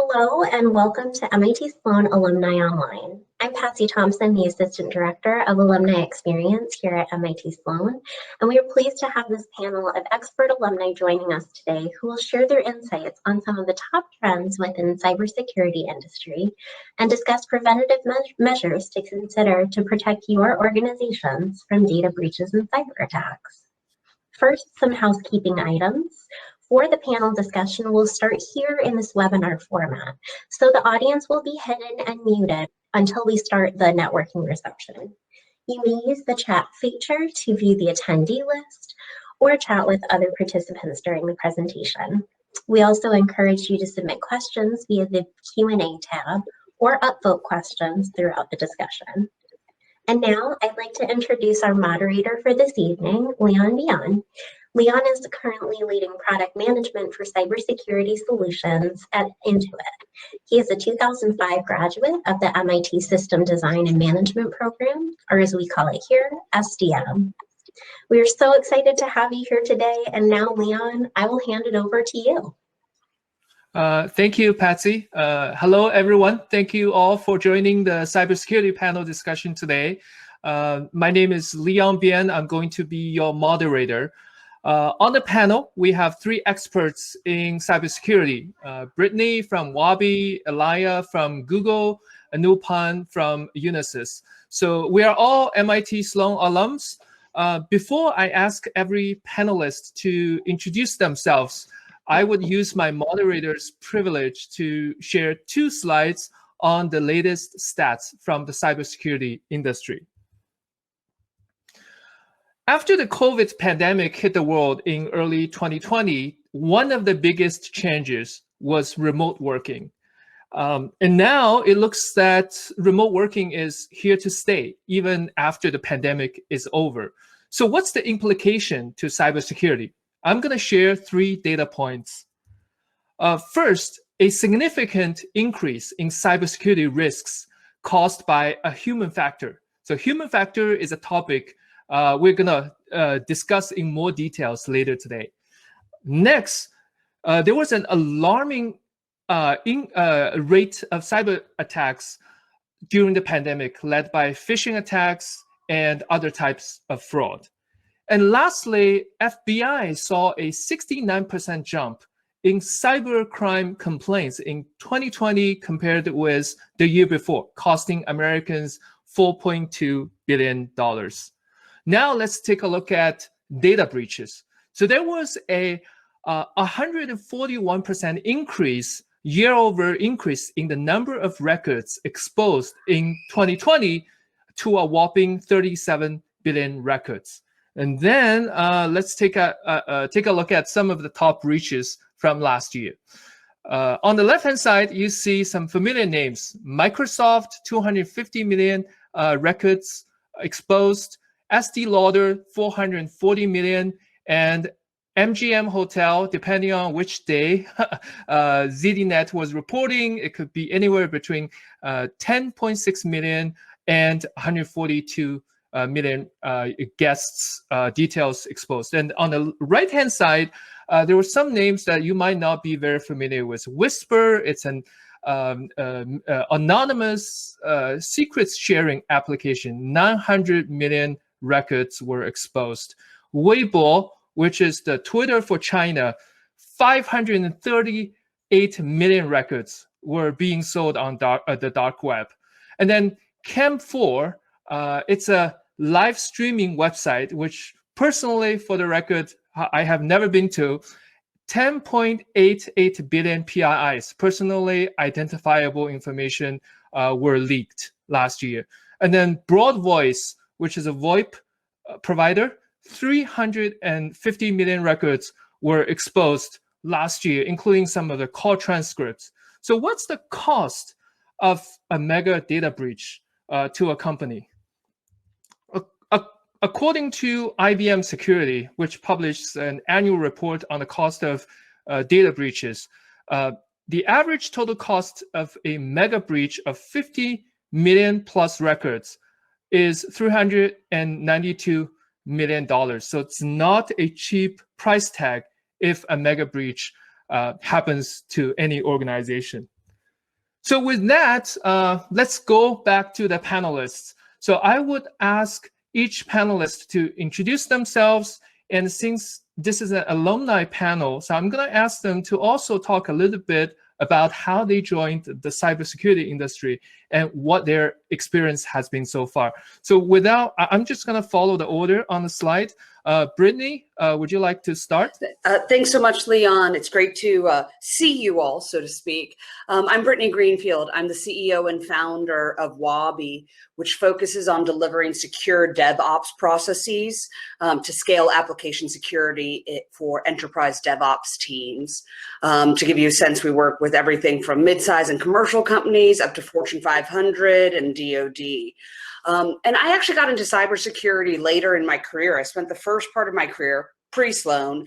Hello and welcome to MIT Sloan Alumni Online. I'm Patsy Thompson, the Assistant Director of Alumni Experience here at MIT Sloan, and we are pleased to have this panel of expert alumni joining us today who will share their insights on some of the top trends within cybersecurity industry and discuss preventative measures to consider to protect your organizations from data breaches and cyber attacks. First, some housekeeping items. For the panel discussion, we'll start here in this webinar format. So the audience will be hidden and muted until we start the networking reception. You may use the chat feature to view the attendee list or chat with other participants during the presentation. We also encourage you to submit questions via the Q&A tab or upvote questions throughout the discussion. And now I'd like to introduce our moderator for this evening, Bian. Leon is currently leading product management for cybersecurity solutions at Intuit. He is a 2005 graduate of the MIT System Design and Management Program, or as we call it here, SDM. We are so excited to have you here today. And now, Leon, I will hand it over to you. Thank you, Patsy. Hello, everyone. Thank you all for joining the cybersecurity panel discussion today. My name is Leon Bian. I'm going to be your moderator. On the panel, we have three experts in cybersecurity. Brittany from Wabbi, Ilya from Google, Anupam from Unisys. So we are all MIT Sloan alums. Before I ask every panelist to introduce themselves, I would use my moderator's privilege to share 2 slides on the latest stats from the cybersecurity industry. After the COVID pandemic hit the world in early 2020, one of the biggest changes was remote working. And now it looks that remote working is here to stay, even after the pandemic is over. So what's the implication to cybersecurity? I'm going to share 3 data points. First, a significant increase in cybersecurity risks caused by a human factor. So human factor is a topic we're going to discuss in more details later today. Next, there was an alarming rate of cyber attacks during the pandemic, led by phishing attacks and other types of fraud. And lastly, FBI saw a 69% jump in cybercrime complaints in 2020 compared with the year before, costing Americans $4.2 billion. Now let's take a look at data breaches. So there was a 141% increase, year-over increase in the number of records exposed in 2020 to a whopping 37 billion records. And then let's take a look at some of the top breaches from last year. On the left-hand side, you see some familiar names. Microsoft, 250 million records exposed. Estee Lauder, 440 million, and MGM Hotel, depending on which day ZDNet was reporting, it could be anywhere between 10.6 million and 142 million guests details exposed. And on the right-hand side, there were some names that you might not be very familiar with. Whisper, it's an anonymous secrets sharing application. 900 million records were exposed. Weibo, which is the Twitter for China, 538 million records were being sold on the dark web. And then Cam4, it's a live streaming website, which personally, for the record, I have never been to. 10.88 billion PIIs, personally identifiable information, were leaked last year. And then Broad Voice, which is a VoIP provider, 350 million records were exposed last year, including some of the call transcripts. So what's the cost of a mega data breach to a company? According to IBM Security, which published an annual report on the cost of data breaches, the average total cost of a mega breach of 50 million plus records is $392 million. So it's not a cheap price tag if a mega breach happens to any organization. So with that, let's go back to the panelists. So I would ask each panelist to introduce themselves. And since this is an alumni panel, so I'm going to ask them to also talk a little bit about how they joined the cybersecurity industry and what their experience has been so far. So I'm just going to follow the order on the slide. Brittany, would you like to start? Thanks so much, Leon. It's great to see you all, so to speak. I'm Brittany Greenfield. I'm the CEO and founder of Wabbi, which focuses on delivering secure DevOps processes to scale application security for enterprise DevOps teams. To give you a sense, we work with everything from mid-size and commercial companies up to Fortune 500 and DoD. And I actually got into cybersecurity later in my career. I spent the first part of my career pre-Sloan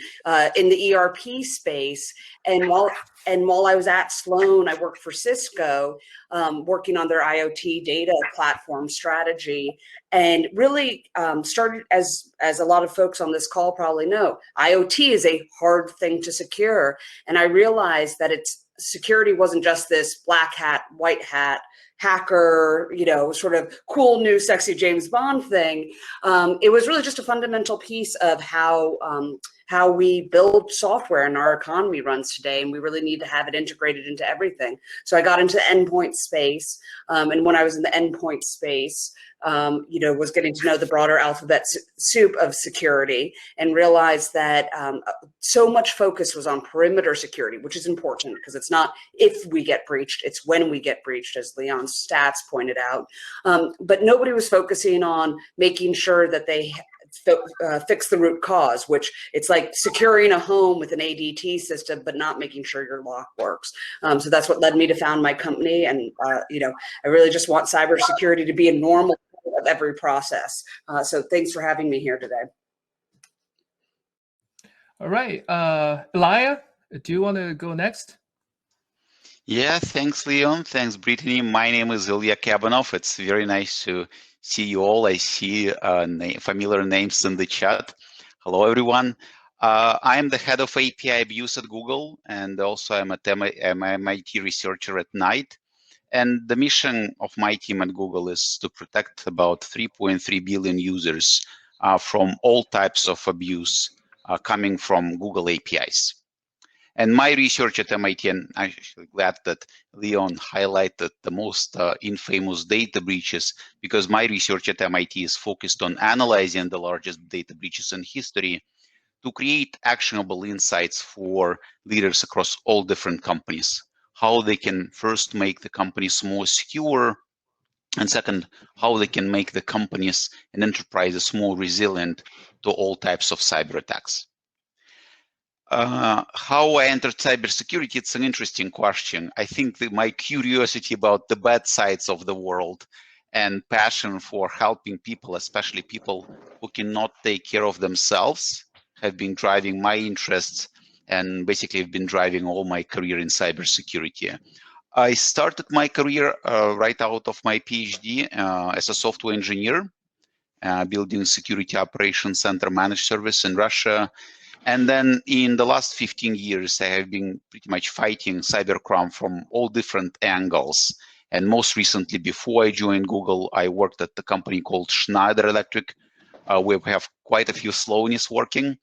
in the ERP space. And while I was at Sloan, I worked for Cisco, working on their IoT data platform strategy, and really started, as a lot of folks on this call probably know, IoT is a hard thing to secure. And I realized that security wasn't just this black hat, white hat, hacker, sort of cool, new, sexy James Bond thing. It was really just a fundamental piece of how we build software and our economy runs today, and we really need to have it integrated into everything. So I got into the endpoint space, and when I was in the endpoint space, was getting to know the broader alphabet soup of security, and realized that so much focus was on perimeter security, which is important because it's not if we get breached, it's when we get breached, as Leon's stats pointed out. But nobody was focusing on making sure that they fix the root cause, which it's like securing a home with an ADT system, but not making sure your lock works. So that's what led me to found my company. And, I really just want cybersecurity to be a normal part of every process. So thanks for having me here today. All right. Ilya, do you want to go next? Yeah, thanks, Leon. Thanks, Brittany. My name is Ilya Cabanov. It's very nice to see you all. I see familiar names in the chat. Hello, everyone. I am the head of API abuse at Google, and also I'm an MIT researcher at NITE. And the mission of my team at Google is to protect about 3.3 billion users from all types of abuse coming from Google APIs. And my research at MIT, and I'm actually glad that Leon highlighted the most infamous data breaches, because my research at MIT is focused on analyzing the largest data breaches in history to create actionable insights for leaders across all different companies, how they can first make the companies more secure, and second, how they can make the companies and enterprises more resilient to all types of cyber attacks. How I entered cybersecurity, it's an interesting question. I think that my curiosity about the bad sides of the world and passion for helping people, especially people who cannot take care of themselves, have been driving my interests and basically have been driving all my career in cybersecurity. I started my career right out of my PhD as a software engineer, building security operations center managed service in Russia. And then in the last 15 years, I have been pretty much fighting cybercrime from all different angles. And most recently, before I joined Google, I worked at the company called Schneider Electric, where we have quite a few Sloanies working.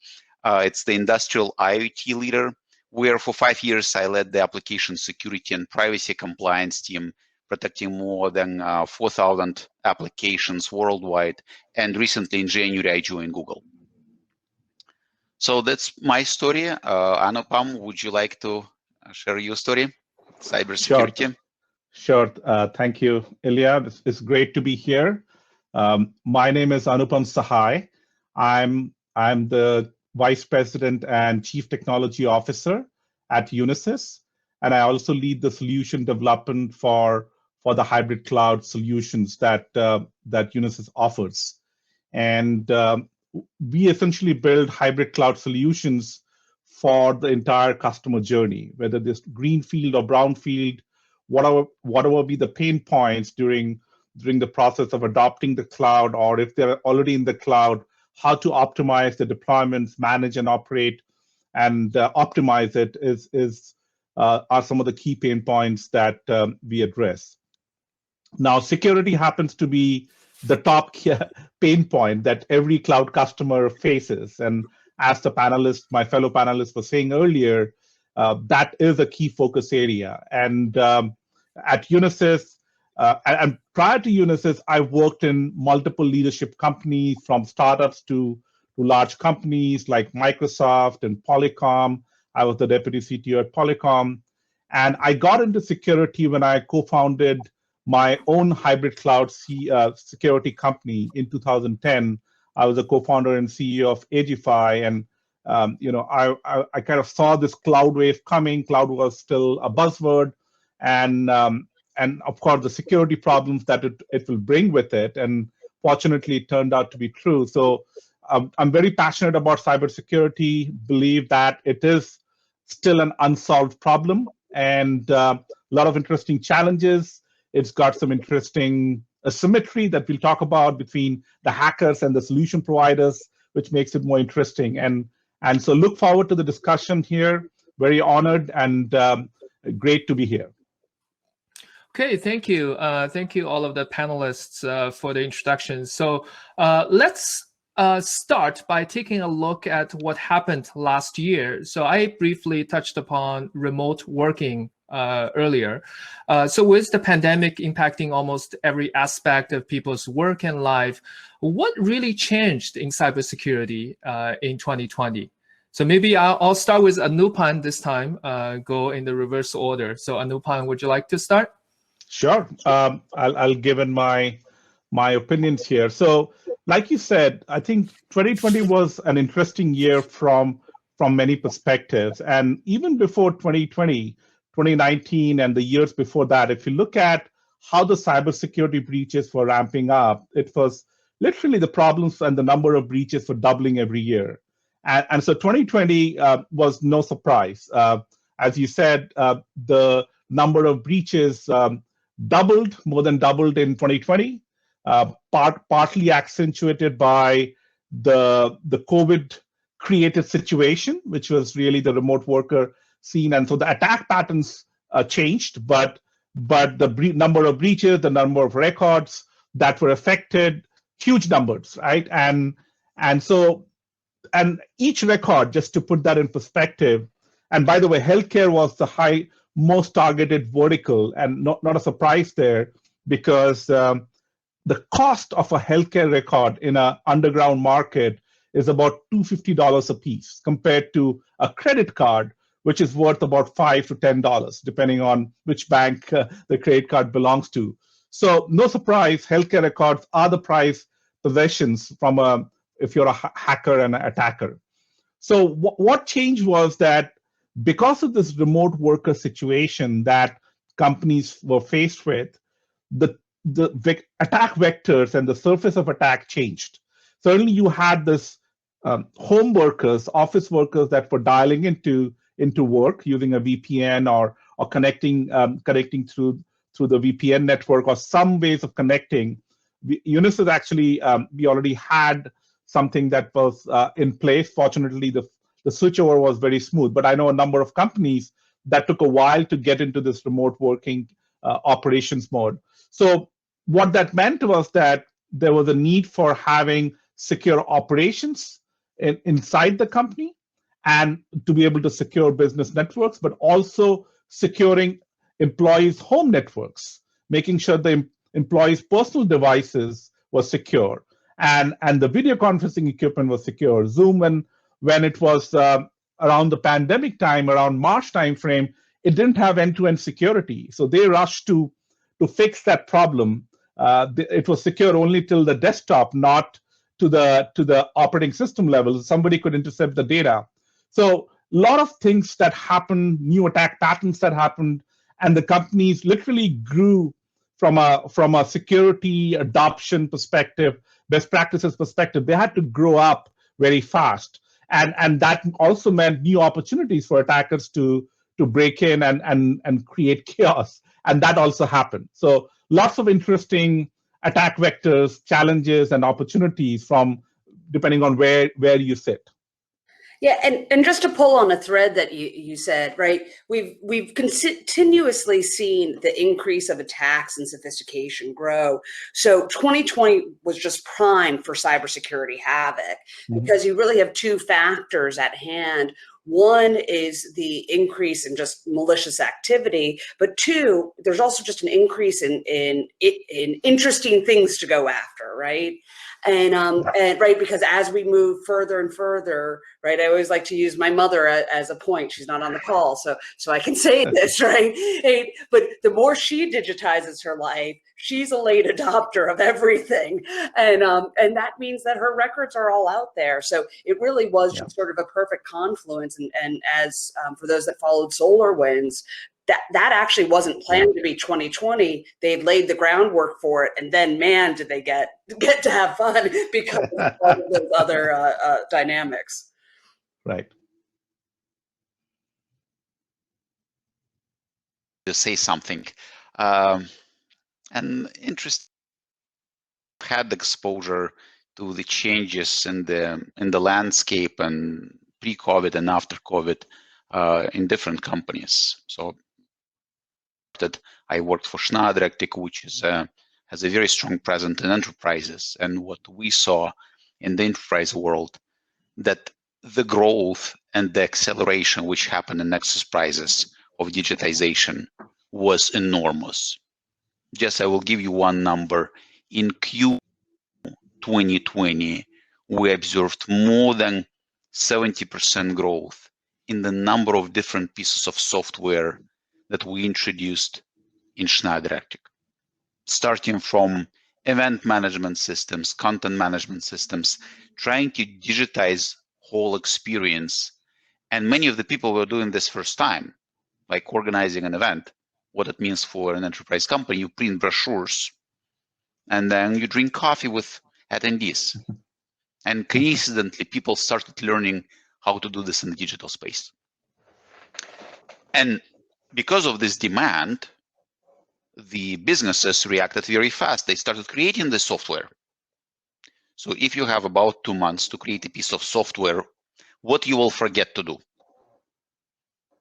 It's the industrial IoT leader, where for 5 years I led the application security and privacy compliance team, protecting more than 4,000 applications worldwide. And recently in January, I joined Google. So that's my story. Anupam, would you like to share your story? Cybersecurity. Sure. Thank you, Ilya. It's great to be here. My name is Anupam Sahai. I'm the Vice President and Chief Technology Officer at Unisys, and I also lead the solution development for the hybrid cloud solutions that Unisys offers. And we essentially build hybrid cloud solutions for the entire customer journey, whether this greenfield or brownfield, whatever be the pain points during the process of adopting the cloud, or if they're already in the cloud, how to optimize the deployments, manage and operate, and optimize it is are some of the key pain points that we address. Now, security happens to be the top pain point that every cloud customer faces. And as the panelists, my fellow panelists were saying earlier, that is a key focus area. And at Unisys, and prior to Unisys, I worked in multiple leadership companies, from startups to large companies like Microsoft and Polycom. I was the deputy CTO at Polycom. And I got into security when I co-founded my own hybrid cloud security company in 2010. I was a co-founder and CEO of Agify, and I kind of saw this cloud wave coming. Cloud was still a buzzword, and of course the security problems that it will bring with it. And fortunately, it turned out to be true. So I'm very passionate about cybersecurity. Believe that it is still an unsolved problem, and a lot of interesting challenges. It's got some interesting asymmetry that we'll talk about between the hackers and the solution providers, which makes it more interesting. And so look forward to the discussion here. Very honored and great to be here. Okay, thank you. Thank you, all of the panelists, for the introduction. So let's start by taking a look at what happened last year. So I briefly touched upon remote working earlier. So with the pandemic impacting almost every aspect of people's work and life, what really changed in cybersecurity in 2020? So maybe I'll start with Anupam this time, go in the reverse order. So Anupam, would you like to start? Sure. I'll give in my opinions here. So like you said, I think 2020 was an interesting year from many perspectives. And even before 2020, 2019 and the years before that, if you look at how the cybersecurity breaches were ramping up, it was literally the problems and the number of breaches were doubling every year. And so 2020 was no surprise. As you said, the number of breaches more than doubled in 2020, partly accentuated by the COVID-created situation, which was really the remote worker scene. And so the attack patterns changed, but the number of breaches, the number of records that were affected, huge numbers, right? And each record, just to put that in perspective, and by the way, healthcare was the most targeted vertical, and not a surprise there, because the cost of a healthcare record in an underground market is about $250 a piece, compared to a credit card, which is worth about $5 to $10, depending on which bank the credit card belongs to. So no surprise, healthcare records are the prized possessions if you're a hacker and an attacker. So what changed was that because of this remote worker situation that companies were faced with, the attack vectors and the surface of attack changed. Certainly you had this home workers, office workers that were dialing into work using a VPN or connecting through the VPN network or some ways of connecting. Unisys actually, we already had something that was in place. Fortunately, the switchover was very smooth, but I know a number of companies that took a while to get into this remote working operations mode. So what that meant was that there was a need for having secure operations inside the company, and to be able to secure business networks, but also securing employees' home networks, making sure the employees' personal devices were secure, and the video conferencing equipment was secure. Zoom, when it was around the pandemic time, around March timeframe, it didn't have end-to-end security, so they rushed to fix that problem. It was secure only till the desktop, not to the operating system level. Somebody could intercept the data. So a lot of things that happened, new attack patterns that happened, and the companies literally grew from a security adoption perspective, best practices perspective. They had to grow up very fast, and that also meant new opportunities for attackers to break in and create chaos, and that also happened. So lots of interesting attack vectors, challenges, and opportunities from depending on where you sit. Yeah, and just to pull on a thread that you said, right? We've continuously seen the increase of attacks and sophistication grow. So 2020 was just primed for cybersecurity havoc because you really have two factors at hand. One is the increase in just malicious activity, but two, there's also just an increase in interesting things to go after, right? And right, because as we move further and further, right, I always like to use my mother as a point. She's not on the call, so I can say this, right? But the more she digitizes her life, she's a late adopter of everything, and that means that her records are all out there. So it really was just sort of a perfect confluence. And as for those that followed SolarWinds, that actually wasn't planned to be 2020. They laid the groundwork for it, and then, man, did they get to have fun because of all of those other dynamics. Right. To say something, and interest had exposure to the changes in the landscape and pre-COVID and after COVID in different companies. So that I worked for Schneider Electric, which is has a very strong presence in enterprises. And what we saw in the enterprise world, that the growth and the acceleration which happened in enterprises of digitization was enormous. Just I will give you one number. In Q 2020, we observed more than 70% growth in the number of different pieces of software that we introduced in Schneider Electric, starting from event management systems, content management systems, trying to digitize whole experience. And many of the people were doing this first time, like organizing an event. What it means for an enterprise company, you print brochures, and then you drink coffee with attendees. And coincidentally, people started learning how to do this in the digital space. And because of this demand, the businesses reacted very fast. They started creating the software. So if you have about 2 months to create a piece of software, what you will forget to do?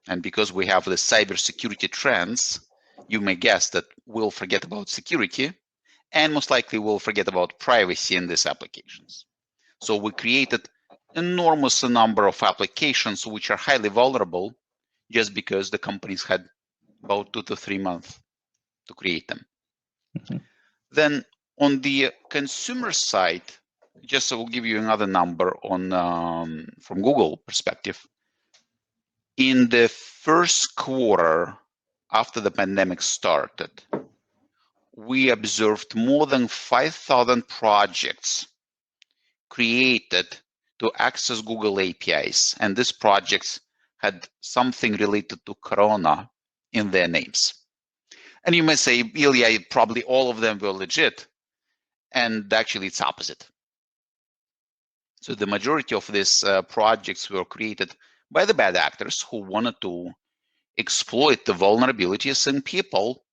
And because we have the cybersecurity trends, you may guess that we'll forget about security, and most likely we'll forget about privacy in these applications. So we created enormous number of applications which are highly vulnerable just because the companies had about 2 to 3 months to create them. Then on the consumer side, just I will give you another number on from Google perspective. In the first quarter after the pandemic started, we observed more than 5,000 projects created to access Google APIs, and these projects had something related to Corona in their names. And you may say, Ilya, probably all of them were legit, and actually it's opposite. So the majority of these projects were created by the bad actors who wanted to exploit the vulnerabilities in people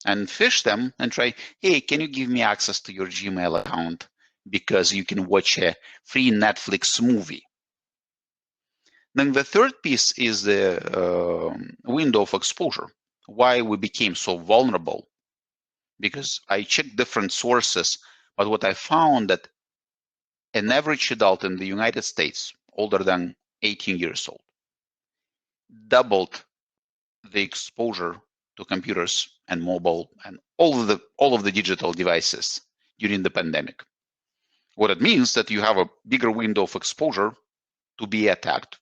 and phish them and try, hey, can you give me access to your Gmail account because you can watch a free Netflix movie? Then the third piece is the window of exposure. Why we became so vulnerable? Because I checked different sources, but what I found that an average adult in the United States, older than 18 years old, doubled the exposure to computers and mobile and all of the digital devices during the pandemic. What it means that you have a bigger window of exposure to be attacked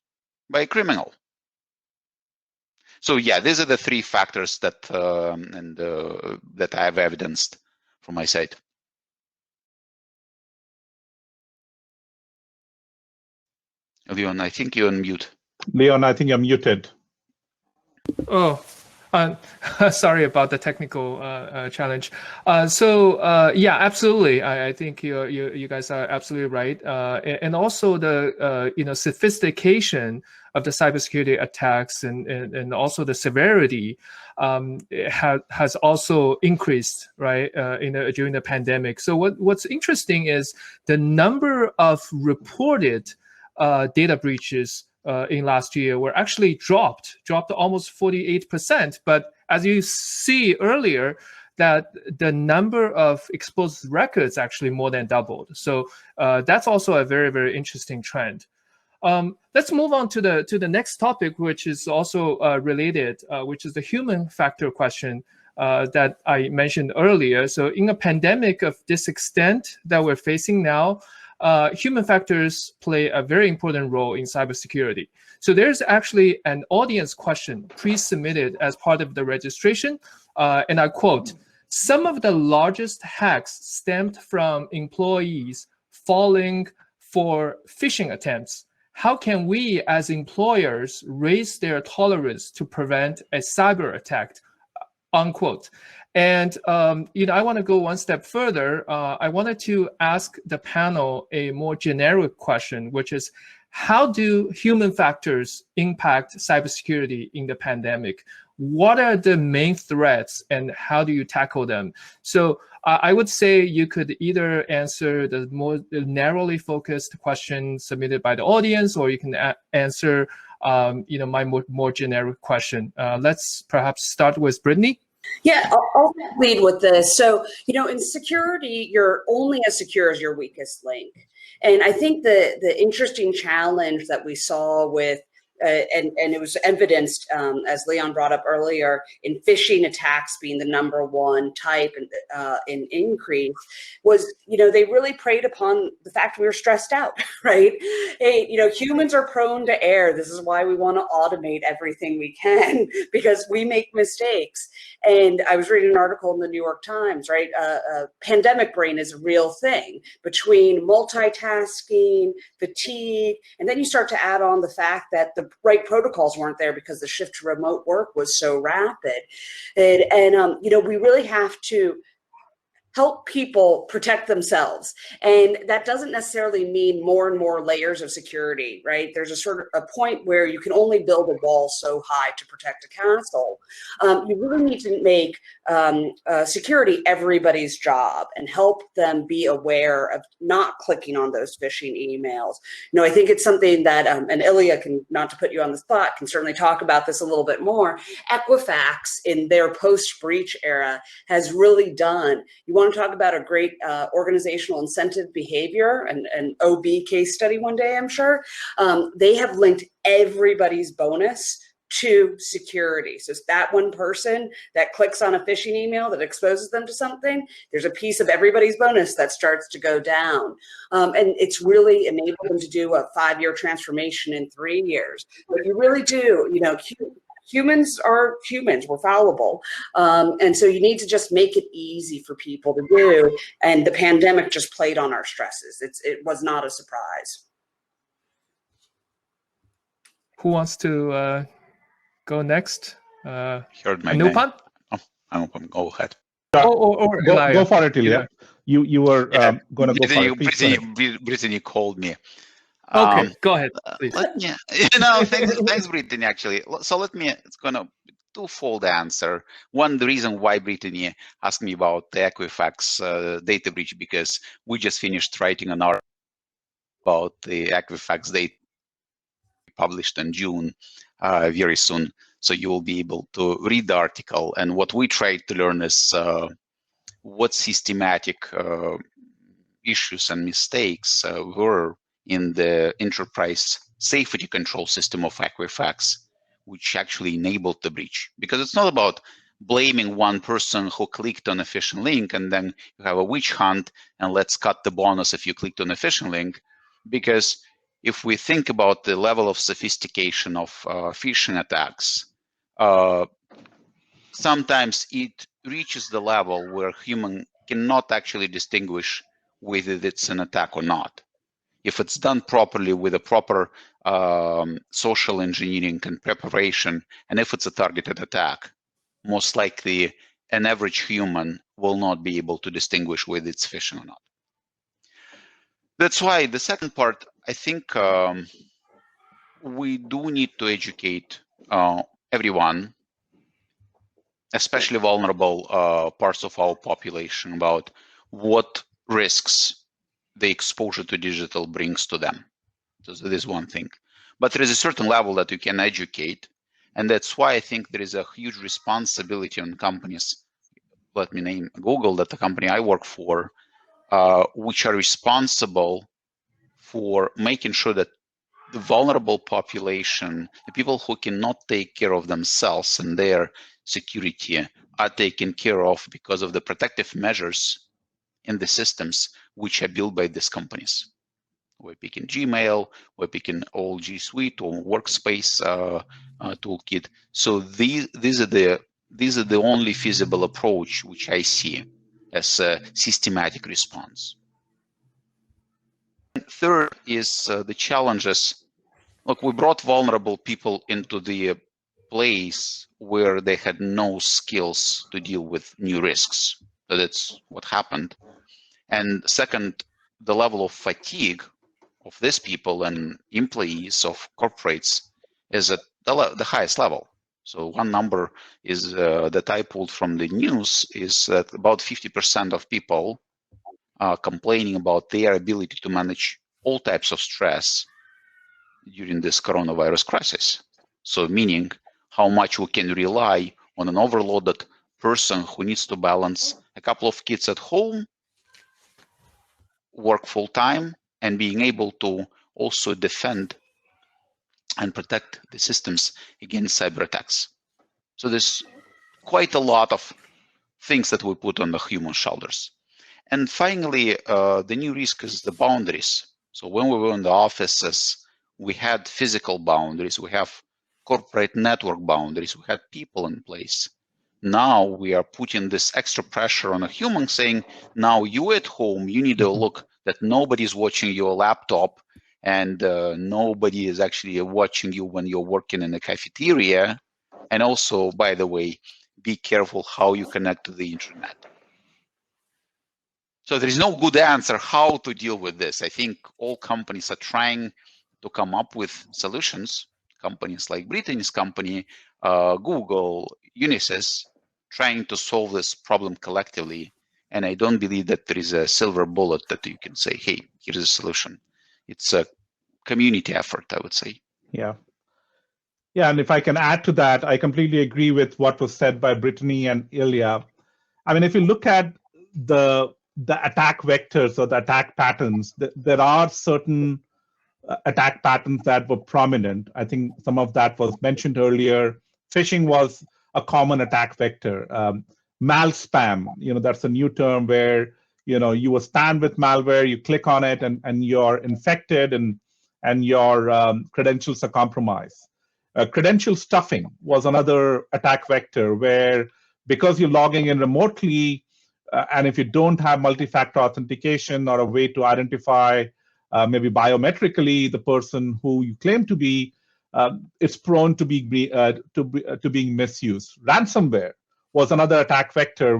by a criminal. So yeah, these are the three factors that that I have evidenced from my side. Leon, I think you're on mute. Leon, I think you're muted. Oh, sorry about the technical challenge. Yeah, absolutely. I think you guys are absolutely right. And also the sophistication of the cybersecurity attacks and also the severity has also increased, right, during the pandemic. So what's interesting is the number of reported data breaches in last year were actually dropped almost 48%. But as you see earlier, that the number of exposed records actually more than doubled. So that's also a very, very interesting trend. Let's move on to the next topic, which is also related, which is the human factor question that I mentioned earlier. So in a pandemic of this extent that we're facing now, human factors play a very important role in cybersecurity. So there's actually an audience question pre-submitted as part of the registration, and I quote, "Some of the largest hacks stemmed from employees falling for phishing attempts. How can we as employers raise their tolerance to prevent a cyber attack?" Unquote. And I want to go one step further. I wanted to ask the panel a more generic question, which is, how do human factors impact cybersecurity in the pandemic? What are the main threats and how do you tackle them? So I would say you could either answer the more narrowly focused question submitted by the audience, or you can answer my more generic question. Let's perhaps start with Brittany. Yeah, I'll lead with this. So, in security, you're only as secure as your weakest link. And I think the interesting challenge that we saw with and it was evidenced, as Leon brought up earlier, in phishing attacks being the #1 type in increase, was, they really preyed upon the fact we were stressed out, right? Hey, humans are prone to error. This is why we want to automate everything we can, because we make mistakes. And I was reading an article in the New York Times, right? Pandemic brain is a real thing, between multitasking, fatigue, and then you start to add on the fact that the right protocols weren't there because the shift to remote work was so rapid. And we really have to help people protect themselves. And that doesn't necessarily mean more and more layers of security, right? There's a sort of a point where you can only build a wall so high to protect a castle. You really need to make security everybody's job and help them be aware of not clicking on those phishing emails. I think it's something that, and Ilya, can, not to put you on the spot, can certainly talk about this a little bit more. Equifax, in their post-breach era, has really done, you want to talk about a great organizational incentive behavior, and an OB case study one day, I'm sure. They have linked everybody's bonus to security. So it's that one person that clicks on a phishing email that exposes them to something, there's a piece of everybody's bonus that starts to go down. And it's really enabled them to do a 5-year transformation in 3 years. But you really do, humans are humans, we're fallible. And so you need to just make it easy for people to do. And the pandemic just played on our stresses. It was not a surprise. Who wants to go next? Heard my Anupam? name. Oh, Anupam, go ahead. Go for it, Ilya. You were going to go for it. Brittany called me. Okay, go ahead, please. Thanks, Brittany, actually. So it's going to twofold answer. One, the reason why Brittany asked me about the Equifax data breach, because we just finished writing an article about the Equifax data published in June, very soon. So you will be able to read the article. And what we tried to learn is what systematic issues and mistakes were in the enterprise safety control system of Equifax, which actually enabled the breach. Because it's not about blaming one person who clicked on a phishing link and then you have a witch hunt and let's cut the bonus if you clicked on a phishing link. Because if we think about the level of sophistication of phishing attacks, sometimes it reaches the level where human cannot actually distinguish whether it's an attack or not. If it's done properly with a proper social engineering and preparation, and if it's a targeted attack, most likely an average human will not be able to distinguish whether it's phishing or not. That's why the second part, I think we do need to educate everyone, especially vulnerable parts of our population, about what risks the exposure to digital brings to them. So that is one thing. but there is a certain level that you can educate. And that's why I think there is a huge responsibility on companies. Let me name Google, that the company I work for, which are responsible for making sure that the vulnerable population, the people who cannot take care of themselves and their security, are taken care of because of the protective measures in the systems which are built by these companies. We're picking Gmail, we're picking all G Suite or Workspace toolkit. So these are the only feasible approach which I see as a systematic response. Third is the challenges. Look, we brought vulnerable people into the place where they had no skills to deal with new risks. So that's what happened. And second, the level of fatigue of these people and employees of corporates is at the highest level. So one number is that I pulled from the news is that about 50% of people are complaining about their ability to manage all types of stress during this coronavirus crisis. So meaning how much we can rely on an overloaded person who needs to balance a couple of kids at home, work full time, and being able to also defend and protect the systems against cyber attacks. So there's quite a lot of things that we put on the human shoulders. And finally, the new risk is the boundaries. So when we were in the offices, we had physical boundaries, we have corporate network boundaries, we had people in place. Now we are putting this extra pressure on a human saying, now you at home, you need to look that nobody's watching your laptop and nobody is actually watching you when you're working in a cafeteria. And also, by the way, be careful how you connect to the internet. So there is no good answer how to deal with this. I think all companies are trying to come up with solutions. Companies like Brittany's company, Google, Unisys, trying to solve this problem collectively. And I don't believe that there is a silver bullet that you can say, hey, here's a solution. It's a community effort, I would say. Yeah. Yeah, and if I can add to that, I completely agree with what was said by Brittany and Ilya. I mean, if you look at the attack vectors or the attack patterns, there are certain attack patterns that were prominent. I think some of that was mentioned earlier. Phishing was a common attack vector. Mal spam, that's a new term where, you were spammed with malware, you click on it and you're infected and your credentials are compromised. Credential stuffing was another attack vector where, because you're logging in remotely, and if you don't have multi-factor authentication or a way to identify maybe biometrically the person who you claim to be, it's prone to being misused. Ransomware was another attack vector,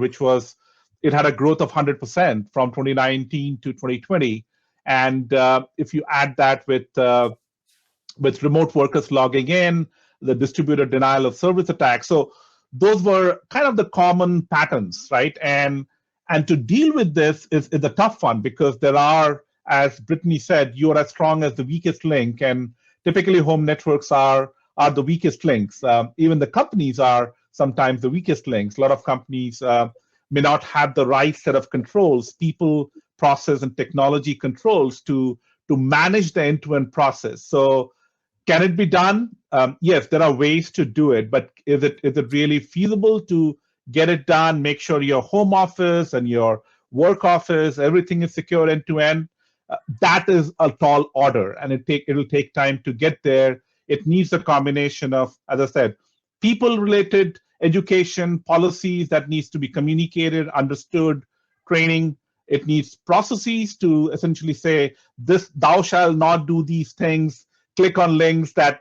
it had a growth of 100% from 2019 to 2020. And if you add that with remote workers logging in, the distributed denial of service attacks. So those were kind of the common patterns, right? And to deal with this is a tough one because there are, as Brittany said, you are as strong as the weakest link, and typically home networks are the weakest links. Even the companies are sometimes the weakest links. A lot of companies may not have the right set of controls, people, process, and technology controls to manage the end-to-end process. So can it be done? Yes, there are ways to do it, but is it really feasible to get it done? Make sure your home office and your work office, everything is secure end-to-end. That is a tall order, and it'll take time to get there. It needs a combination of, as I said, people-related education, policies that needs to be communicated, understood, training. It needs processes to essentially say, thou shalt not do these things, click on links that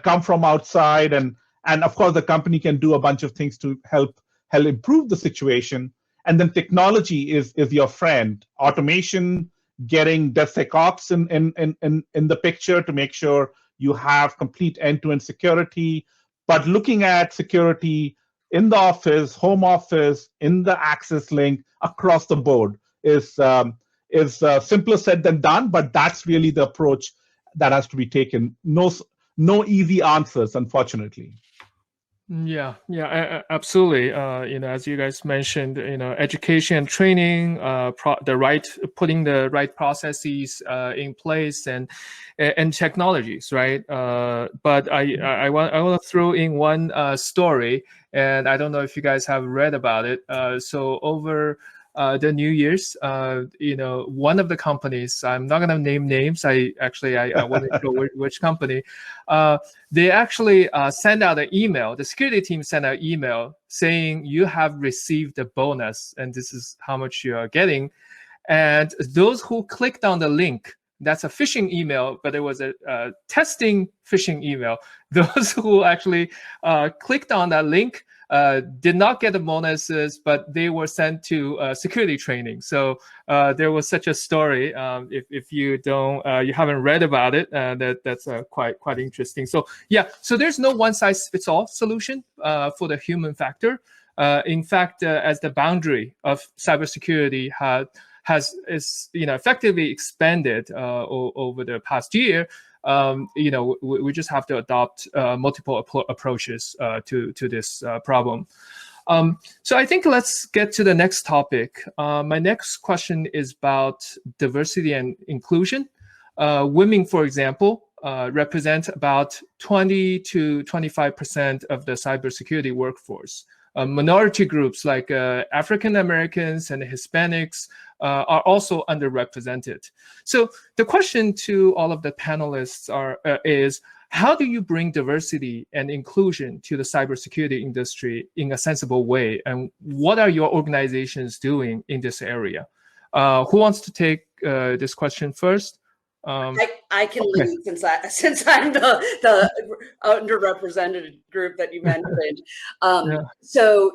come from outside, and of course the company can do a bunch of things to help improve the situation. And then technology is your friend. Automation, getting DevSecOps in the picture to make sure you have complete end-to-end security, but looking at security in the office, home office, in the access link, across the board is simpler said than done, but that's really the approach that has to be taken. No no easy answers, unfortunately. Yeah, absolutely. As you guys mentioned, education and training, putting the right processes in place, and technologies, right? But I want to throw in one story, and I don't know if you guys have read about it. So over the New Year's, one of the companies, I'm not going to name names. I wasn't sure which company. They actually send out an email. The security team sent out an email saying you have received a bonus and this is how much you are getting. And those who clicked on the link, that's a phishing email, but it was a testing phishing email. Those who actually clicked on that link did not get the bonuses, but they were sent to security training. So there was such a story. If you you haven't read about it, that's quite interesting. So yeah, so there's no one size fits all solution for the human factor. In fact, as the boundary of cybersecurity has effectively expanded over the past year. We just have to adopt multiple approaches to this problem. So I think let's get to the next topic. My next question is about diversity and inclusion. Women, for example, represent about 20 to 25% of the cybersecurity workforce. Minority groups like African Americans and Hispanics are also underrepresented. So the question to all of the panelists is, how do you bring diversity and inclusion to the cybersecurity industry in a sensible way? And what are your organizations doing in this area? Who wants to take this question first? I can lead since I'm the underrepresented group that you mentioned. So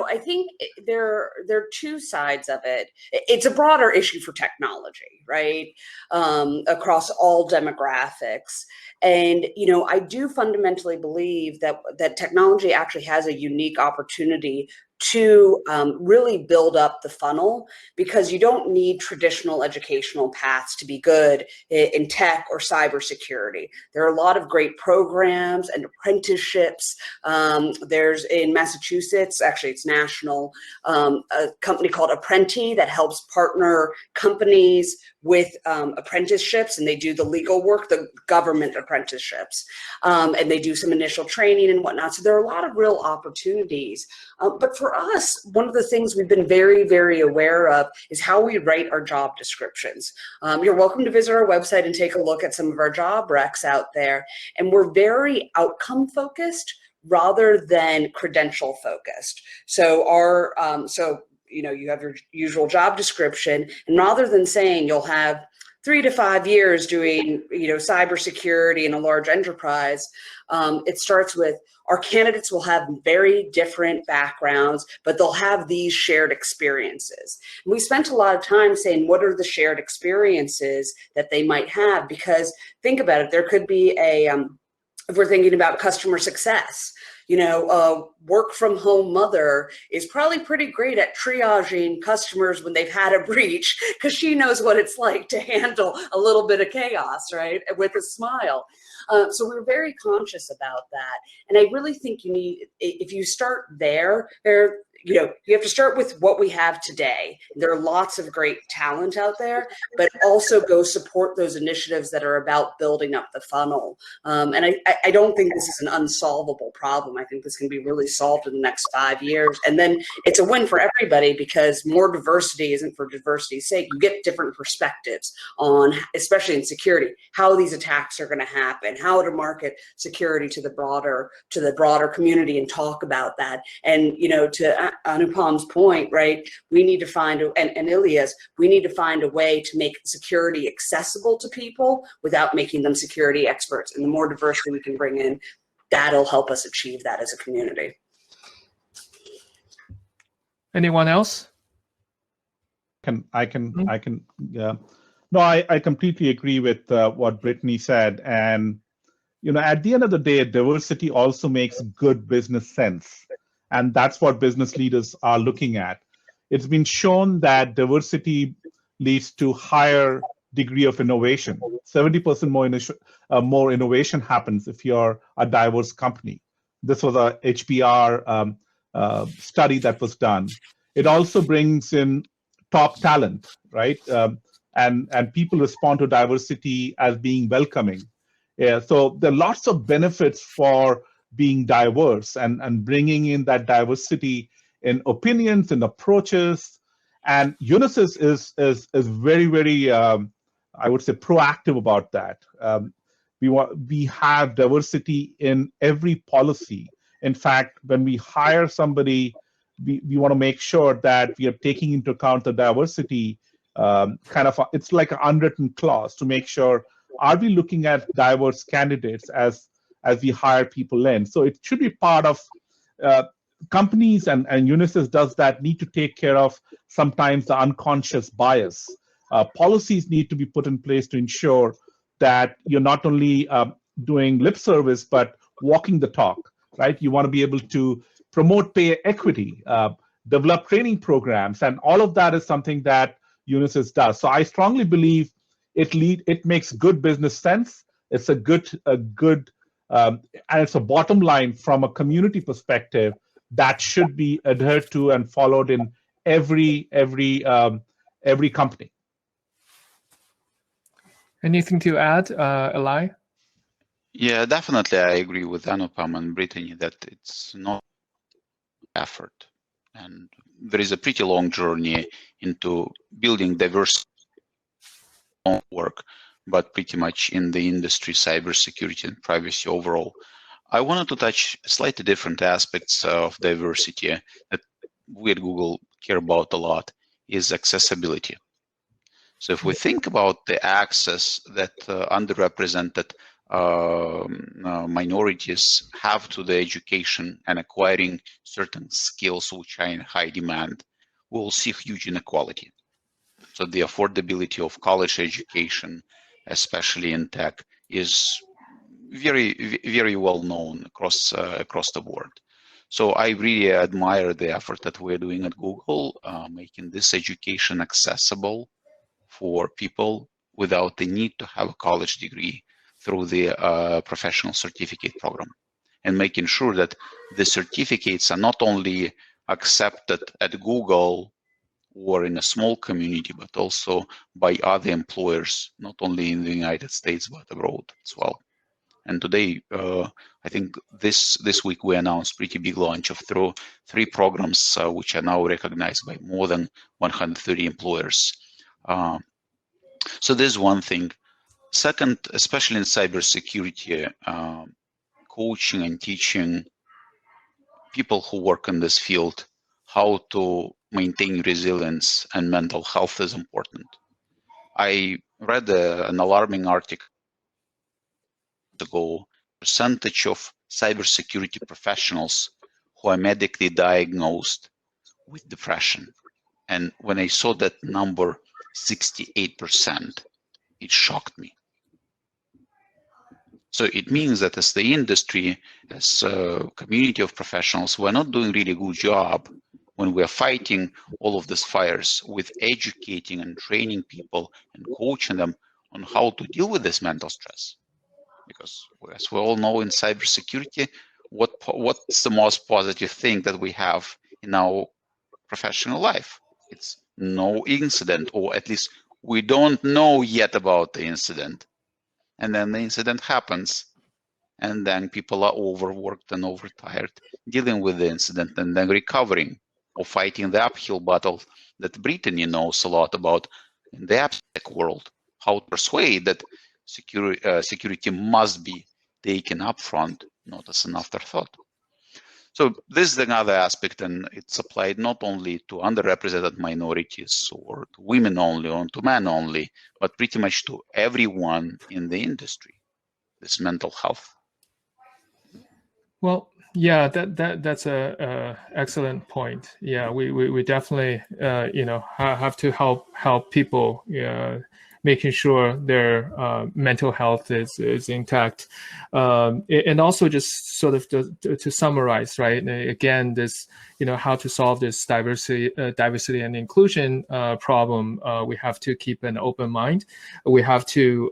I think there are two sides of it. It's a broader issue for technology, right? Across all demographics. And I do fundamentally believe that technology actually has a unique opportunity to really build up the funnel, because you don't need traditional educational paths to be good in tech or cybersecurity. There are a lot of great programs and apprenticeships. There's in Massachusetts, actually it's national, a company called Apprenti that helps partner companies with apprenticeships, and they do the legal work, the government apprenticeships, and they do some initial training and whatnot. So there are a lot of real opportunities. But for us, one of the things we've been very, very aware of is how we write our job descriptions. You're welcome to visit our website and take a look at some of our job recs out there. And we're very outcome focused rather than credential focused. So you have your usual job description, and rather than saying you'll have 3 to 5 years doing cybersecurity in a large enterprise, it starts with, our candidates will have very different backgrounds, but they'll have these shared experiences. And we spent a lot of time saying, what are the shared experiences that they might have? Because think about it, there could be if we're thinking about customer success, a work from home mother is probably pretty great at triaging customers when they've had a breach, because she knows what it's like to handle a little bit of chaos, right, with a smile. So we're very conscious about that. And I really think if you start there, you have to start with what we have today. There are lots of great talent out there, but also go support those initiatives that are about building up the funnel. And I don't think this is an unsolvable problem. I think this can be really solved in the next 5 years. And then it's a win for everybody, because more diversity isn't for diversity's sake. You get different perspectives on, especially in security, how these attacks are going to happen, how to market security to the broader community and talk about that. And, to Anupam's point, right, we need to find, and Ilya's, we need to find a way to make security accessible to people without making them security experts. And the more diversity we can bring in, that'll help us achieve that as a community. Anyone else? I completely agree with what Brittany said. And, at the end of the day, diversity also makes good business sense. And that's what business leaders are looking at. It's been shown that diversity leads to higher degree of innovation. 70% more innovation happens if you're a diverse company. This was a HBR study that was done. It also brings in top talent, right? And people respond to diversity as being welcoming. Yeah, so there are lots of benefits for being diverse and bringing in that diversity in opinions and approaches. And Unisys is very, very, I would say, proactive about that. We have diversity in every policy. In fact, when we hire somebody, we want to make sure that we are taking into account the diversity, it's like an unwritten clause to make sure, are we looking at diverse candidates as we hire people in? So it should be part of companies, and Unisys does that, need to take care of sometimes the unconscious bias. Policies need to be put in place to ensure that you're not only doing lip service, but walking the talk, right? You want to be able to promote pay equity, develop training programs, and all of that is something that Unisys does. So I strongly believe it makes good business sense. It's a good and it's a bottom line from a community perspective that should be adhered to and followed in every company. Anything to add, Eli? Yeah, definitely. I agree with Anupam and Brittany that it's not effort. And there is a pretty long journey into building diverse work, but pretty much in the industry, cybersecurity and privacy overall. I wanted to touch slightly different aspects of diversity that we at Google care about a lot, is accessibility. So if we think about the access that underrepresented minorities have to the education and acquiring certain skills which are in high demand, we'll see huge inequality. So the affordability of college education, especially in tech, is very, very well known across the board. So I really admire the effort that we're doing at Google, making this education accessible for people without the need to have a college degree through the professional certificate program, and making sure that the certificates are not only accepted at Google or in a small community, but also by other employers, not only in the United States, but abroad as well. And today, I think this week we announced pretty big launch of three programs which are now recognized by more than 130 employers. So there's one thing. Second, especially in cybersecurity, coaching and teaching people who work in this field how to maintain resilience and mental health is important. I read an alarming article ago. Percentage of cybersecurity professionals who are medically diagnosed with depression. And when I saw that number, 68%, it shocked me. So it means that as the industry, as a community of professionals, we're not doing really good job when we're fighting all of these fires with educating and training people and coaching them on how to deal with this mental stress. Because as we all know in cybersecurity, what's the most positive thing that we have in our professional life? It's no incident, or at least we don't know yet about the incident. And then the incident happens, and then people are overworked and overtired dealing with the incident and then recovering or fighting the uphill battle that Brittany knows a lot about in the AppSec world, how to persuade that security must be taken up front, not as an afterthought. So this is another aspect, and it's applied not only to underrepresented minorities or to women only or to men only, but pretty much to everyone in the industry, this mental health. Well, yeah, that's a excellent point. Yeah, we definitely have to help people making sure their mental health is intact. And also just sort of to summarize, right? Again, this, how to solve this diversity and inclusion problem. We have to keep an open mind. We have to,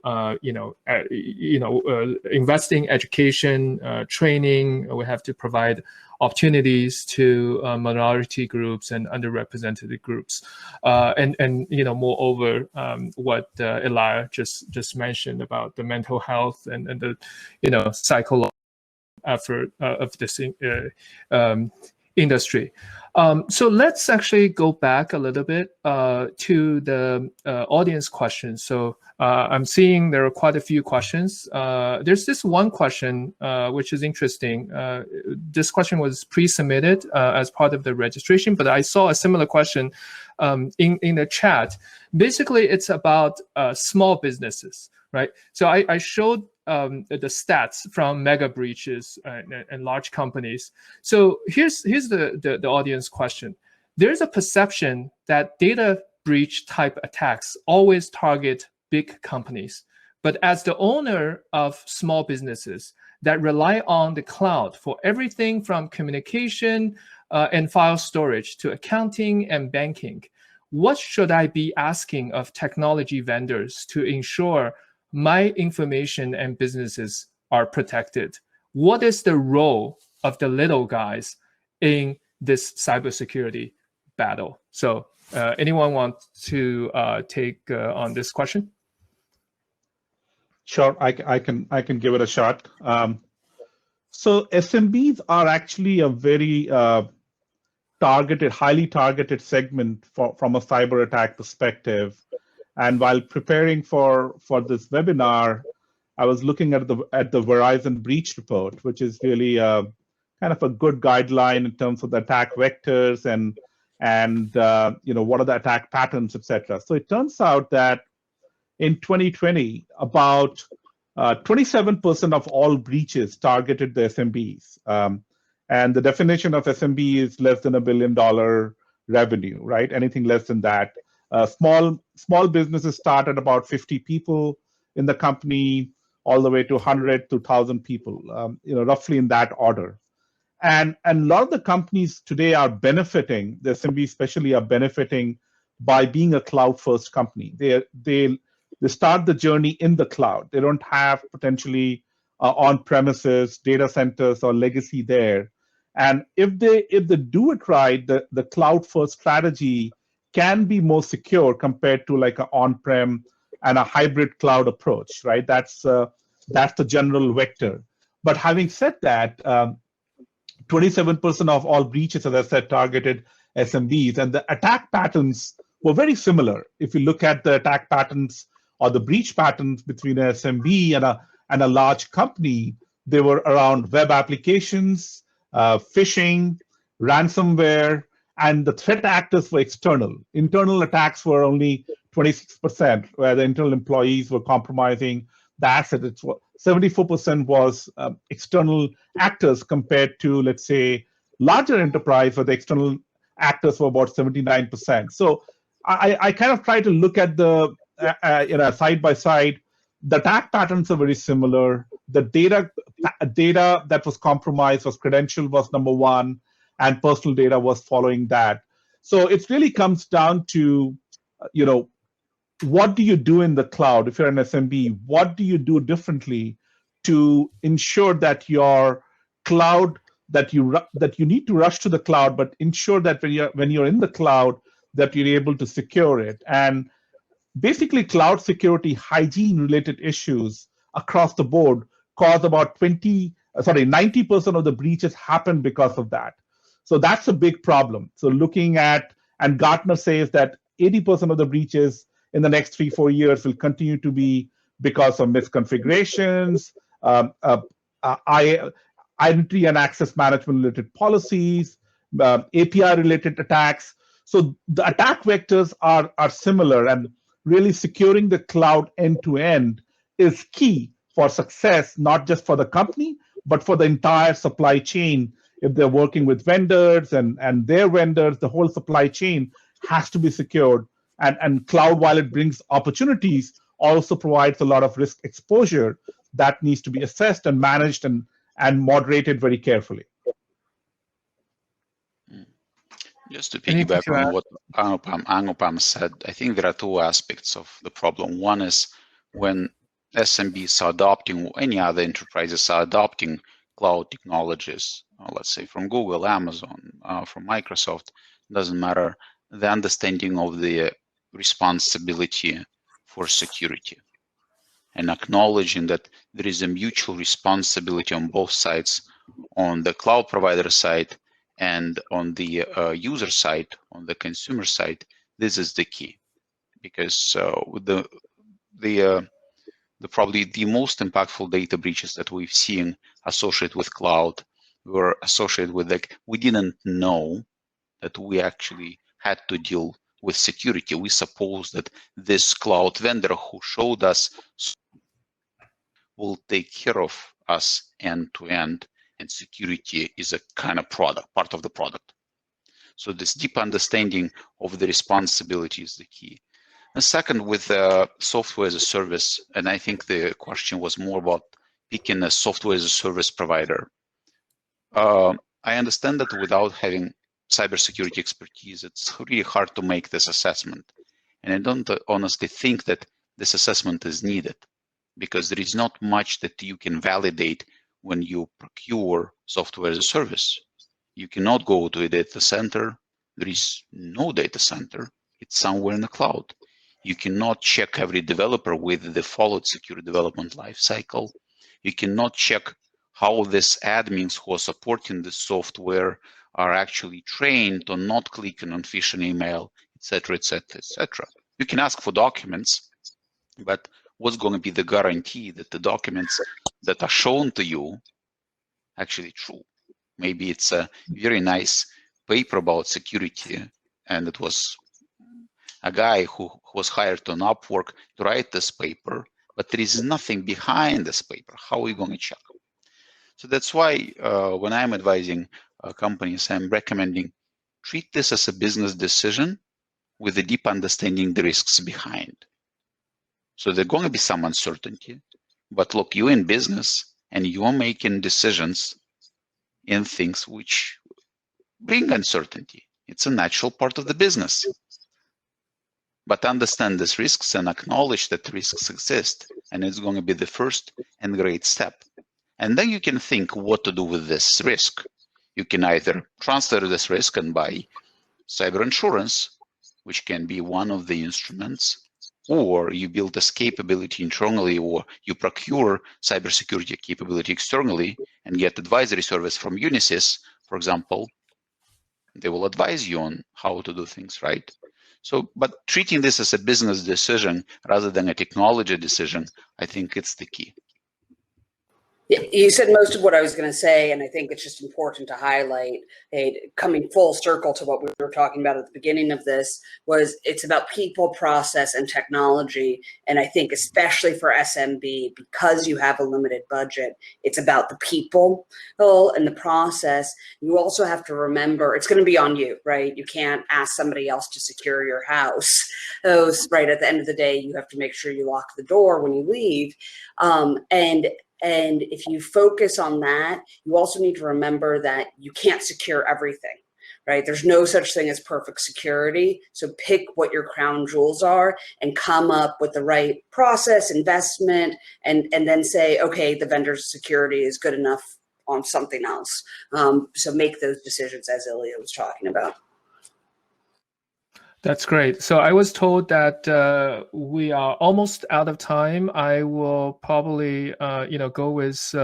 invest in education, training. We have to provide opportunities to minority groups and underrepresented groups, and moreover, what Ilya just mentioned about the mental health and the psychological effort of this industry. So let's actually go back a little bit to the audience questions. So I'm seeing there are quite a few questions. There's this one question which is interesting. This question was pre-submitted as part of the registration, but I saw a similar question in the chat. Basically, it's about small businesses, right? So I showed the stats from mega breaches and large companies. So here's the audience question. There's a perception that data breach type attacks always target big companies. But as the owner of small businesses that rely on the cloud for everything from communication and file storage to accounting and banking, what should I be asking of technology vendors to ensure my information and businesses are protected? What is the role of the little guys in this cybersecurity battle? So anyone want to take on this question? Sure, I can give it a shot. So SMBs are actually a very highly targeted segment from a cyber attack perspective. And while preparing for this webinar, I was looking at the Verizon breach report, which is really kind of a good guideline in terms of the attack vectors and what are the attack patterns, etc. So it turns out that in 2020, about 27% of all breaches targeted the SMBs. And the definition of SMB is less than $1 billion revenue, right? Anything less than that. Small businesses start at about 50 people in the company, all the way to 100 to 1,000 people, roughly in that order. And a lot of the companies today are benefiting, the SMB especially are benefiting by being a cloud-first company. They start the journey in the cloud. They don't have potentially on-premises data centers or legacy there. And if they do it right, the cloud-first strategy can be more secure compared to like an on-prem and a hybrid cloud approach, right? That's the general vector. But having said that, 27% of all breaches, as I said, targeted SMBs, and the attack patterns were very similar. If you look at the attack patterns or the breach patterns between an SMB and a large company, they were around web applications, phishing, ransomware, and the threat actors were external. Internal attacks were only 26%, where the internal employees were compromising the asset. 74% was external actors compared to, let's say, larger enterprise, where the external actors were about 79%. So I kind of try to look at the side by side. The attack patterns are very similar. The data that was compromised was credential was number one, and personal data was following that. So it really comes down to, what do you do in the cloud? If you're an SMB, what do you do differently to ensure that your cloud, that you need to rush to the cloud, but ensure that when you're in the cloud, that you're able to secure it. And basically, cloud security hygiene related issues across the board cause about 90% of the breaches happen because of that. So that's a big problem. So looking at, and Gartner says that 80% of the breaches in the next 3-4 years will continue to be because of misconfigurations, identity and access management related policies, API related attacks. So the attack vectors are similar, and really securing the cloud end to end is key for success, not just for the company, but for the entire supply chain. If they're working with vendors and their vendors, the whole supply chain has to be secured And cloud, while it brings opportunities, also provides a lot of risk exposure that needs to be assessed and managed and moderated very carefully. Just to piggyback on what Anupam said, I think there are two aspects of the problem. One is when SMBs are adopting, or any other enterprises are adopting cloud technologies, let's say from Google, Amazon, from Microsoft, doesn't matter, the understanding of the responsibility for security and acknowledging that there is a mutual responsibility on both sides, on the cloud provider side and on the user side, on the consumer side. This is the key, because probably the most impactful data breaches that we've seen associated with cloud were associated with, like, we didn't know that we actually had to deal with security. We suppose that this cloud vendor who showed us will take care of us end to end, and security is a kind of product, part of the product. So this deep understanding of the responsibility is the key. And second, with software as a service, and I think the question was more about picking a software as a service provider. I understand that without having cybersecurity expertise, it's really hard to make this assessment. And I don't honestly think that this assessment is needed, because there is not much that you can validate when you procure software as a service. You cannot go to a data center. There is no data center. It's somewhere in the cloud. You cannot check every developer with the followed secure development lifecycle. You cannot check how these admins who are supporting the software are actually trained on not clicking on phishing email, etc., etc., etc. You can ask for documents, but what's going to be the guarantee that the documents that are shown to you actually true? Maybe it's a very nice paper about security, and it was a guy who was hired on Upwork to write this paper, but there is nothing behind this paper. How are you going to check? So that's why when I'm advising companies, I'm recommending treat this as a business decision with a deep understanding the risks behind. So there's going to be some uncertainty, but look, you're in business and you're making decisions in things which bring uncertainty. It's a natural part of the business. But understand these risks and acknowledge that risks exist, and it's going to be the first and great step. And then you can think what to do with this risk. You can either transfer this risk and buy cyber insurance, which can be one of the instruments, or you build this capability internally, or you procure cybersecurity capability externally and get advisory service from Unisys, for example. They will advise you on how to do things, right? So, but treating this as a business decision rather than a technology decision, I think it's the key. You said most of what I was going to say, and I think it's just important to highlight, coming full circle to what we were talking about at the beginning of this, was it's about people, process, and technology. And I think especially for SMB, because you have a limited budget, it's about the people and the process. You also have to remember it's going to be on you, right? You can't ask somebody else to secure your house. Right at the end of the day, you have to make sure you lock the door when you leave. And if you focus on that, you also need to remember that you can't secure everything, right? There's no such thing as perfect security. So pick what your crown jewels are and come up with the right process, investment, and then say, okay, the vendor's security is good enough on something else. So make those decisions as Ilya was talking about. That's great. So I was told that we are almost out of time. I will probably, go with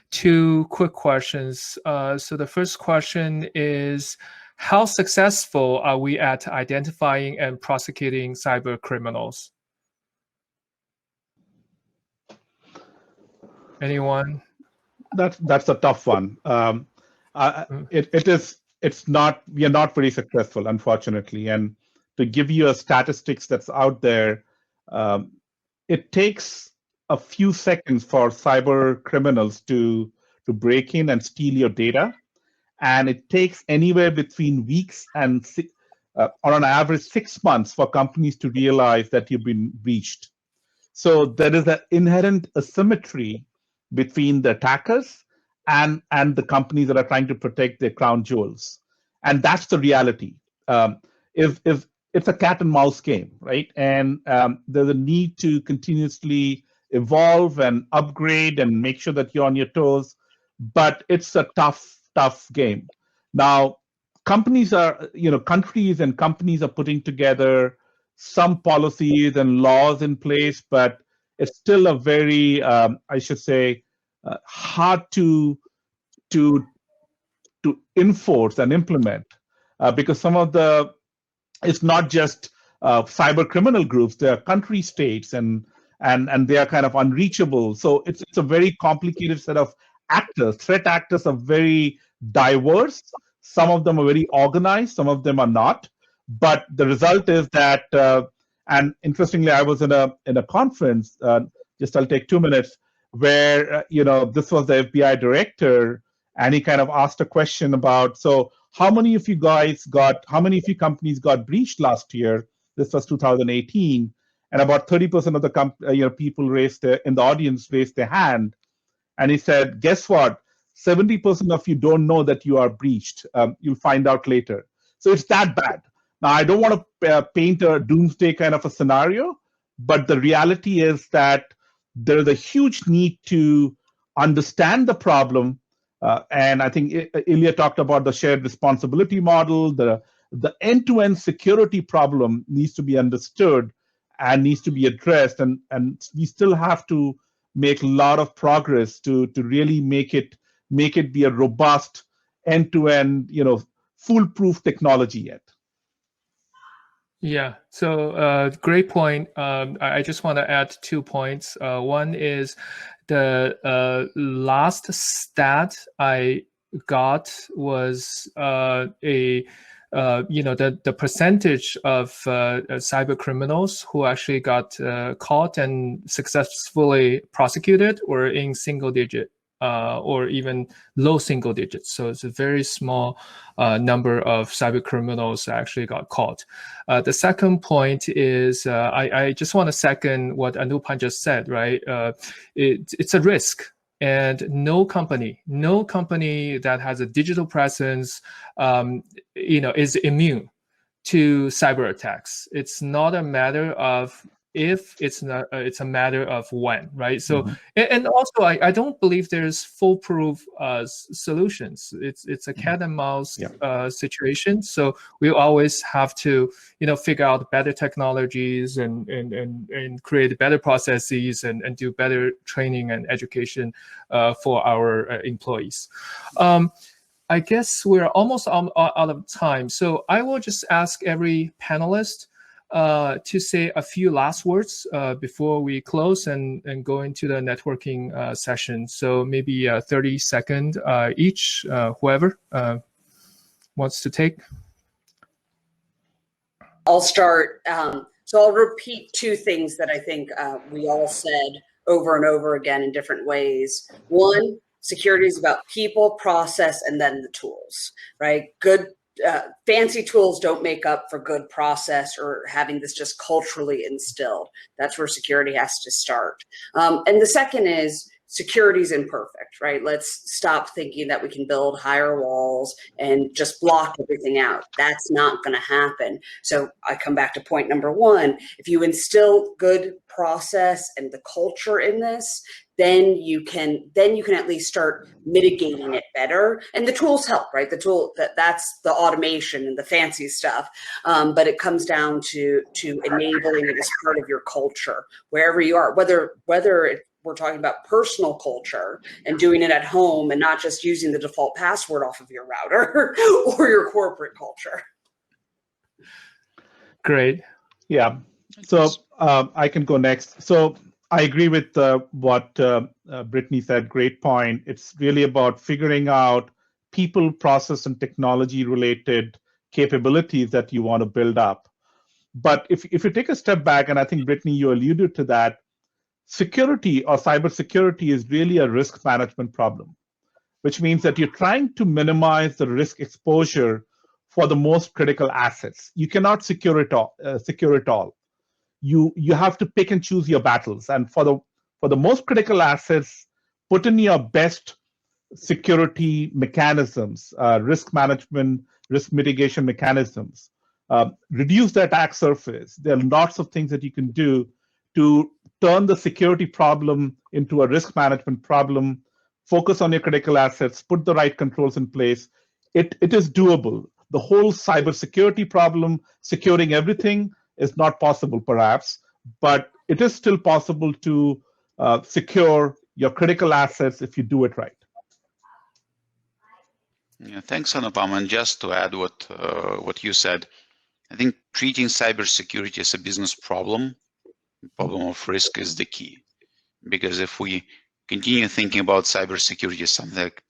two quick questions. So the first question is, how successful are we at identifying and prosecuting cyber criminals? Anyone? That's a tough one. We are not very successful, unfortunately. And to give you a statistics that's out there, it takes a few seconds for cyber criminals to break in and steal your data. And it takes anywhere between weeks and on an average 6 months for companies to realize that you've been breached. So there is an inherent asymmetry between the attackers and the companies that are trying to protect their crown jewels. And that's the reality. If it's a cat and mouse game, right? And there's a need to continuously evolve and upgrade and make sure that you're on your toes, but it's a tough game. Now, countries and companies are putting together some policies and laws in place, but it's still a very, I should say, hard to enforce and implement because some of it's not just cyber criminal groups. They are country states and they are kind of unreachable. So it's a very complicated set of actors. Threat actors are very diverse. Some of them are very organized. Some of them are not. But the result is that, and interestingly, I was in a conference. I'll take 2 minutes where this was the FBI director, and he kind of asked a question about, so how many of you companies got breached last year? This was 2018, and about 30% of the people in the audience raised their hand, and he said, guess what? 70% of you don't know that you are breached. You'll find out later. So it's that bad. Now, I don't want to paint a doomsday kind of a scenario, but the reality is that there is a huge need to understand the problem. And I think Ilya talked about the shared responsibility model. The end-to-end security problem needs to be understood and needs to be addressed. And we still have to make a lot of progress to really make it be a robust end-to-end, foolproof technology yet. Yeah, so great point. I just want to add 2 points. One is the last stat I got was the percentage of cyber criminals who actually got caught and successfully prosecuted were in single digit. Or even low single digits. So it's a very small number of cyber criminals that actually got caught. The second point is I just want to second what Anupam just said, right? It's a risk. And no company that has a digital presence, is immune to cyber attacks. It's not a matter of if, it's a matter of when, right? So, and also I don't believe there's foolproof solutions. It's a cat and mouse situation. So we always have to, figure out better technologies and create better processes and do better training and education for our employees. I guess we're almost out of time. So I will just ask every panelist to say a few last words before we close and go into the networking session. So maybe 30 seconds each, whoever wants to take. I'll start. So I'll repeat 2 things that I think we all said over and over again in different ways. One, security is about people, process, and then the tools, right? Good fancy tools don't make up for good process or having this just culturally instilled. That's where security has to start. And the second is security is imperfect, right? Let's stop thinking that we can build higher walls and just block everything out. That's not going to happen. So I come back to point number 1. If you instill good process and the culture in this, then you can at least start mitigating it better. And the tools help, right? The tool that's the automation and the fancy stuff. But it comes down to enabling it as part of your culture, wherever you are, whether we're talking about personal culture and doing it at home and not just using the default password off of your router or your corporate culture. Great. Yeah. So I can go next. So I agree with what Brittany said. Great point. It's really about figuring out people, process, and technology related capabilities that you want to build up. But if you take a step back, and I think, Brittany, you alluded to that, security or cybersecurity is really a risk management problem, which means that you're trying to minimize the risk exposure for the most critical assets. You cannot secure it all. You have to pick and choose your battles. And for the most critical assets, put in your best security mechanisms, risk management, risk mitigation mechanisms. Reduce the attack surface. There are lots of things that you can do to turn the security problem into a risk management problem. Focus on your critical assets, put the right controls in place. It is doable. The whole cybersecurity problem, securing everything, is not possible perhaps, but it is still possible to secure your critical assets if you do it right. Yeah, thanks, Anupam. And just to add what you said, I think treating cybersecurity as a business problem of risk is the key. Because if we continue thinking about cybersecurity as something like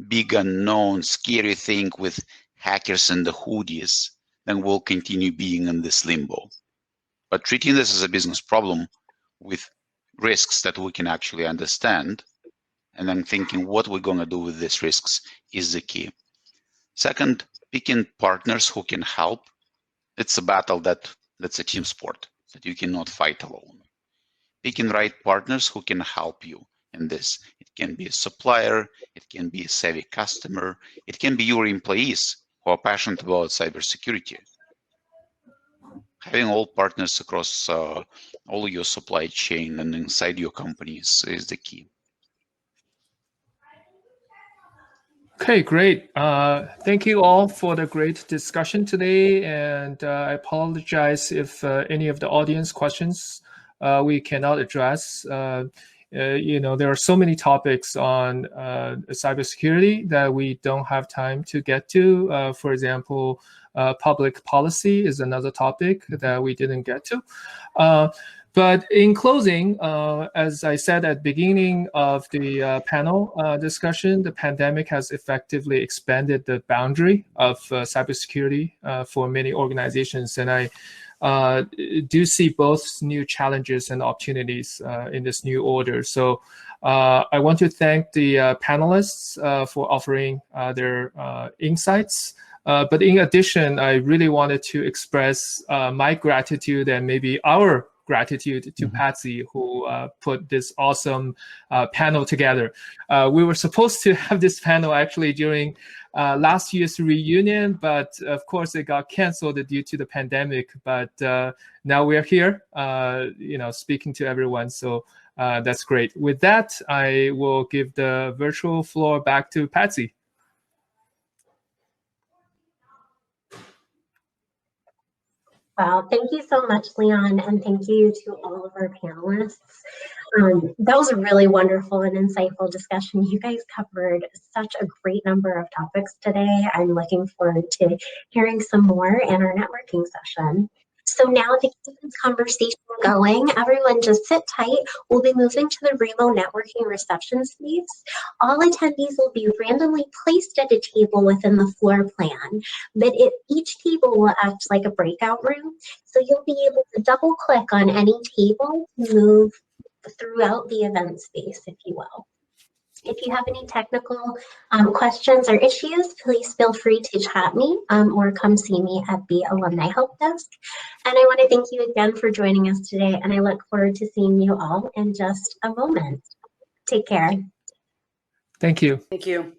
big unknown, scary thing with hackers and the hoodies, then we'll continue being in this limbo. But treating this as a business problem with risks that we can actually understand, and then thinking what we're going to do with these risks is the key. Second, picking partners who can help. It's a battle that's a team sport that you cannot fight alone. Picking right partners who can help you in this. It can be a supplier, it can be a savvy customer, it can be your employees who are passionate about cybersecurity. Having all partners across all your supply chain and inside your companies is the key. Okay, great. Thank you all for the great discussion today. And I apologize if any of the audience questions we cannot address. There are so many topics on cybersecurity that we don't have time to get to. For example, public policy is another topic that we didn't get to. But in closing, as I said at the beginning of the panel discussion, the pandemic has effectively expanded the boundary of cybersecurity for many organizations. And I do see both new challenges and opportunities in this new order. So I want to thank the panelists for offering their insights. But in addition, I really wanted to express my gratitude and maybe our gratitude to Patsy, who put this awesome panel together. We were supposed to have this panel actually during last year's reunion, but of course it got canceled due to the pandemic. But now we are here, speaking to everyone. So that's great. With that, I will give the virtual floor back to Patsy. Wow, thank you so much, Leon, and thank you to all of our panelists. That was a really wonderful and insightful discussion. You guys covered such a great number of topics today. I'm looking forward to hearing some more in our networking session. So now to keep this conversation going, everyone just sit tight. We'll be moving to the remote networking reception space. All attendees will be randomly placed at a table within the floor plan, but each table will act like a breakout room. So you'll be able to double click on any table to move throughout the event space, if you will. If you have any technical questions or issues, please feel free to chat me or come see me at the Alumni Help Desk. And I want to thank you again for joining us today, and I look forward to seeing you all in just a moment. Take care. Thank you. Thank you.